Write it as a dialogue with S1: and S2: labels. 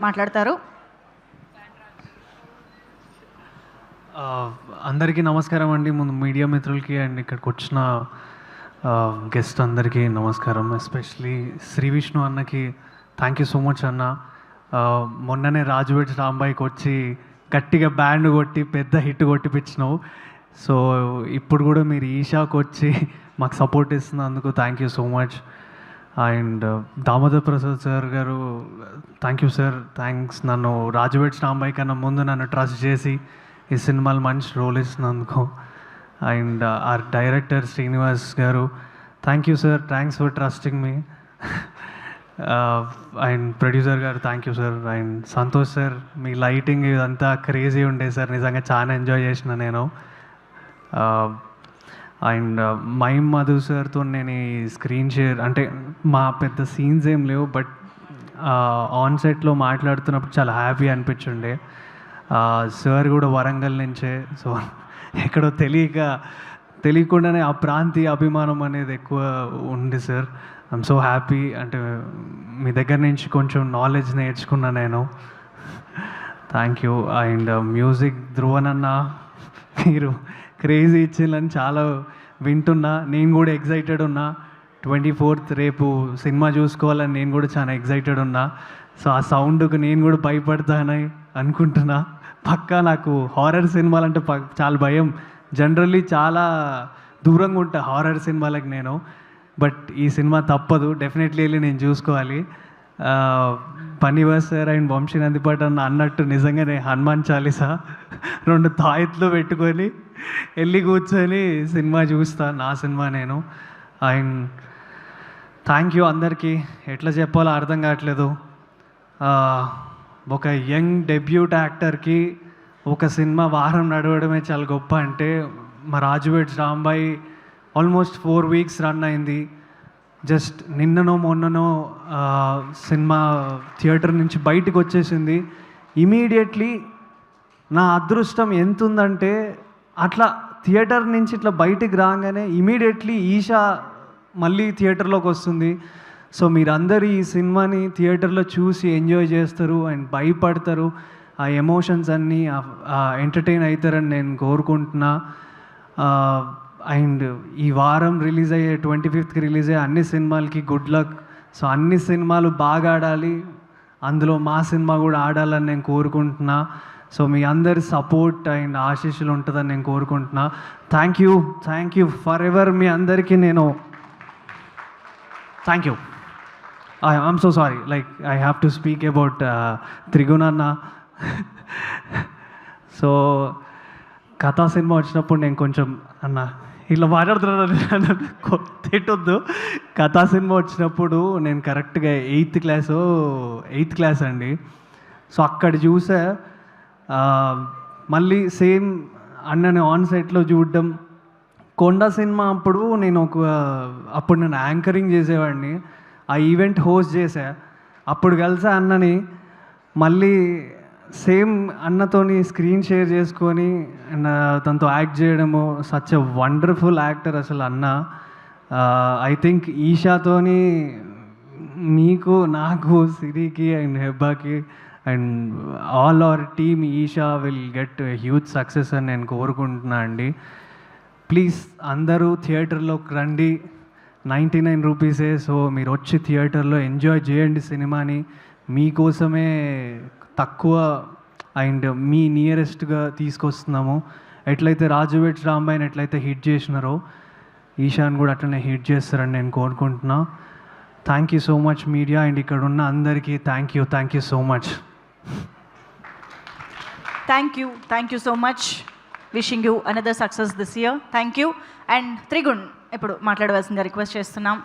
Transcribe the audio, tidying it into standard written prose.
S1: మాట్లాడతారు.
S2: అందరికీ నమస్కారం అండి. ముందు మీడియా మిత్రులకి అండ్ ఇక్కడికి వచ్చిన గెస్ట్ అందరికీ నమస్కారం. ఎస్పెషలీ శ్రీ విష్ణు అన్నకి థ్యాంక్ యూ సో మచ్ అన్న. మొన్ననే రాజువేడ్ రాంబాయికి వచ్చి గట్టిగా బ్యాండ్ కొట్టి పెద్ద హిట్ కొట్టిపించినావు. సో ఇప్పుడు కూడా మీరు ఈషాకి వచ్చి మాకు సపోర్ట్ ఇస్తున్నందుకు thank you so much. And Damodar Prasad sir గారు థ్యాంక్ యూ సార్, థ్యాంక్స్. నన్ను రాజువేడ్ రాంబాయి కన్నా ముందు నన్ను ట్రస్ట్ చేసి ఈ సినిమాలు మంచి రోల్ ఇస్తున్నందుకు. అండ్ ఆర్ డైరెక్టర్ శ్రీనివాస్ గారు thank you sir, thanks for trusting me. And producer గారు thank you sir. And Santosh sir, మీ లైటింగ్ ఇదంతా క్రేజీ ఉండే సార్, నిజంగా చాలా ఎంజాయ్ చేసిన నేను. అండ్ మైమ్ మధు సార్తో నేను ఈ స్క్రీన్ షేర్ అంటే మా పెద్ద సీన్స్ ఏం లేవు, బట్ ఆన్ సెట్లో మాట్లాడుతున్నప్పుడు చాలా హ్యాపీ అనిపించుండే. సార్ కూడా వరంగల్ నుంచే, సో ఎక్కడో తెలియకుండానే ఆ ప్రాంతీయ అభిమానం అనేది ఎక్కువ ఉంది సార్. I'm so happy. అంటే మీ దగ్గర నుంచి కొంచెం నాలెడ్జ్ నేర్చుకున్నా నేను. Thank you. అండ్ మ్యూజిక్ ధ్రువనన్న, మీరు క్రేజీ ఇచ్చిందని చాలా వింటున్నా. నేను కూడా ఎగ్జైటెడ్ ఉన్నా. 24th రేపు సినిమా చూసుకోవాలని నేను కూడా చాలా ఎగ్జైటెడ్ ఉన్నా. సో ఆ సౌండ్కి నేను కూడా భయపడతానని అనుకుంటున్నా. పక్కా నాకు హారర్ సినిమాలంటే చాలా భయం. జనరల్లీ చాలా దూరంగా ఉంటా హారర్ సినిమాలకు నేను. బట్ ఈ సినిమా తప్పదు, డెఫినెట్లీ వెళ్ళి నేను చూసుకోవాలి. పనివాస్ సార్ అండ్ వంశీ నందిపాట్ అన్నట్టు నిజంగానే హనుమాన్ చాలీసా 2 తాయెత్తులు పెట్టుకొని వెళ్ళి కూర్చొని సినిమా చూస్తా, నా సినిమా నేను. అండ్ థ్యాంక్ యూ అందరికీ. ఎట్లా చెప్పాలో అర్థం కావట్లేదు. ఒక యంగ్ డెబ్యూట్ యాక్టర్కి ఒక సినిమా వారం నడవడమే చాలా గొప్ప. అంటే మా Raju weds Rambai almost 4 weeks run అయింది. జస్ట్ నిన్ననో మొన్ననో సినిమా థియేటర్ నుంచి బయటకు వచ్చేసింది. ఇమీడియట్లీ నా అదృష్టం ఎంత ఉందంటే, అట్లా థియేటర్ నుంచి ఇట్లా బయటికి రాగానే ఇమీడియట్లీ ఈషా మళ్ళీ థియేటర్లోకి వస్తుంది. సో మీరందరూ ఈ సినిమాని థియేటర్లో చూసి ఎంజాయ్ చేస్తారు అండ్ భయపడతారు. ఆ ఎమోషన్స్ అన్నీ ఎంటర్టైన్ అవుతారని నేను కోరుకుంటున్నా. అండ్ ఈ వారం రిలీజ్ అయ్యే 25th రిలీజ్ అయ్యే అన్ని సినిమాలకి గుడ్ లక్. సో అన్ని సినిమాలు బాగా ఆడాలి, అందులో మా సినిమా కూడా ఆడాలని నేను కోరుకుంటున్నా. సో మీ అందరి సపోర్ట్ అండ్ ఆశీస్సులు ఉంటుందని నేను కోరుకుంటున్నా. Thank you forever. మీ అందరికీ నేను thank you. I'm so sorry, like I have to speak about Trigun అన్న. సో కథా సినిమా వచ్చినప్పుడు నేను కొంచెం అన్న ఇలా మాట్లాడుతున్నాను, తిట్టొద్దు. కథా సినిమా వచ్చినప్పుడు నేను కరెక్ట్గా 8th క్లాస్ అండి. సో అక్కడ చూసా. మళ్ళీ సేమ్ అన్నని ఆన్ సెట్లో చూడడం. కొండ సినిమా అప్పుడు అప్పుడు నేను యాంకరింగ్ చేసేవాడిని, ఆ ఈవెంట్ హోస్ట్ చేశా. అప్పుడు కలిసా అన్నని. మళ్ళీ సేమ్ అన్నతోని స్క్రీన్ షేర్ చేసుకొని తనతో యాక్ట్ చేయడము. సచ్ ఎ వండర్ఫుల్ యాక్టర్ అసలు అన్న. ఐ థింక్ ఈషాతోని మీకు, నాకు, సిరికి అండ్ హెబ్బాకి and all our team Esha will get huge success అని నేను కోరుకుంటున్నా అండి. ప్లీజ్ అందరూ థియేటర్లోకి రండి. 99 రూపీసే. సో మీరు వచ్చి థియేటర్లో ఎంజాయ్ చేయండి సినిమాని. మీకోసమే తక్కువ అండ్ మీ నియరెస్ట్గా తీసుకొస్తున్నాము. ఎట్లయితే రాజువేడ్ రాంబాయిని ఎట్లయితే హిట్ చేసినారో ఈషాన్ కూడా అట్లనే హిట్ చేస్తారని నేను కోరుకుంటున్నా. Thank you so much media and ఇక్కడ ఉన్న అందరికీ thank you so much.
S1: Thank you so much. Wishing you another success this year. Thank you. And Trigun ఇప్పుడు మాట్లాడవలసిందిగా రిక్వెస్ట్ చేస్తున్నాం.